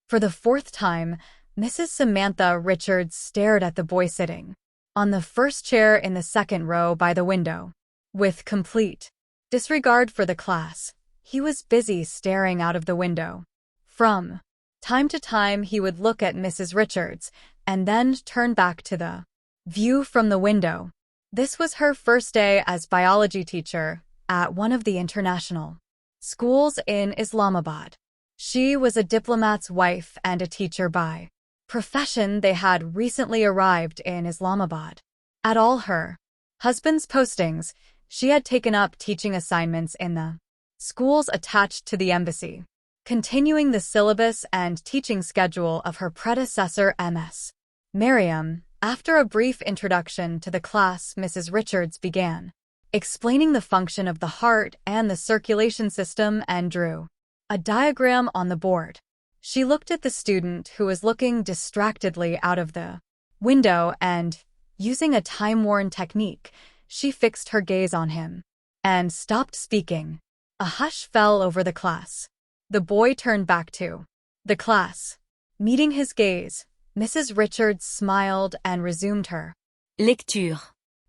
For the fourth time, Mrs. Samantha Richards stared at the boy sitting on the first chair in the second row by the window. With complete disregard for the class, he was busy staring out of the window. From time to time, he would look at Mrs. Richards and then turn back to the view from the window. This was her first day as biology teacher at one of the international schools in Islamabad. She was a diplomat's wife and a teacher by profession. They had recently arrived in Islamabad. At all her husband's postings, she had taken up teaching assignments in the schools attached to the embassy, continuing the syllabus and teaching schedule of her predecessor Ms. Miriam. After a brief introduction to the class, Mrs. Richards began explaining the function of the heart and the circulation system and drew a diagram on the board. She looked at the student who was looking distractedly out of the window and, using a time-worn technique, she fixed her gaze on him and stopped speaking. A hush fell over the class. The boy turned back to the class. Meeting his gaze, Mrs. Richards smiled and resumed her lecture.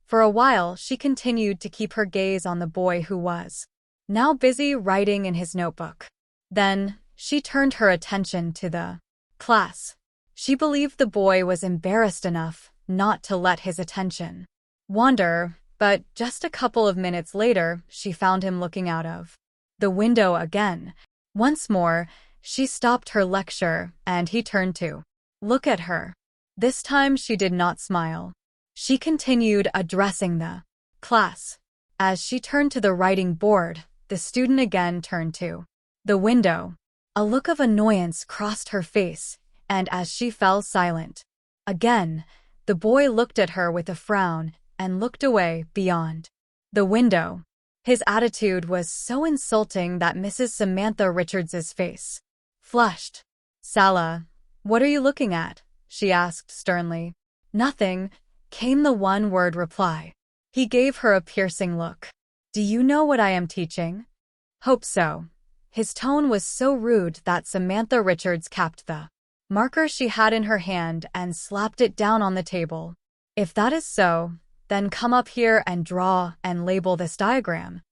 For a while, she continued to keep her gaze on the boy who was now busy writing in his notebook. Then, she turned her attention to the class. She believed the boy was embarrassed enough not to let his attention wander, but just a couple of minutes later, she found him looking out of the window again. Once more, she stopped her lecture, and he turned to look at her. This time she did not smile. She continued addressing the class. As she turned to the writing board, the student again turned to the window. A look of annoyance crossed her face, and as she fell silent again, the boy looked at her with a frown and looked away beyond the window. His attitude was so insulting that Mrs. Samantha Richards's face flushed. "Salah, what are you looking at?" she asked sternly. "Nothing," came the one-word reply. He gave her a piercing look. "Do you know what I am teaching?" "Hope so." His tone was so rude that Samantha Richards capped the marker she had in her hand and slapped it down on the table. "If that is so, then come up here and draw and label this diagram."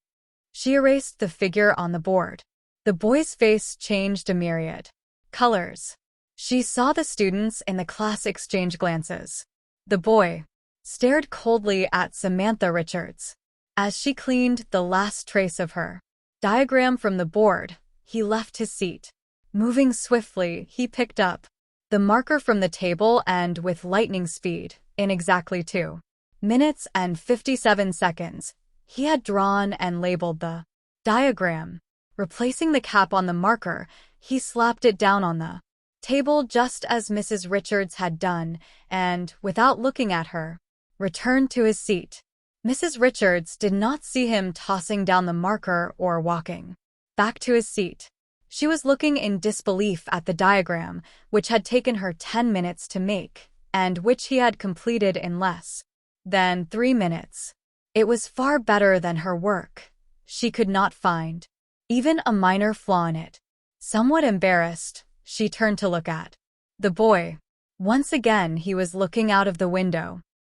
She erased the figure on the board. The boy's face changed a myriad colors. She saw the students in the class exchange glances. The boy stared coldly at Samantha Richards. As she cleaned the last trace of her diagram from the board, he left his seat. Moving swiftly, he picked up the marker from the table and, with lightning speed, in exactly 2 minutes and 57 seconds, he had drawn and labeled the diagram. Replacing the cap on the marker, he slapped it down on the table just as Mrs. Richards had done and, without looking at her, returned to his seat. Mrs. Richards did not see him tossing down the marker or walking back to his seat. She was looking in disbelief at the diagram, which had taken her 10 minutes to make, and which he had completed in less than 3 minutes. It was far better than her work. She could not find even a minor flaw in it. Somewhat embarrassed, she turned to look at the boy. Once again, he was looking out of the window.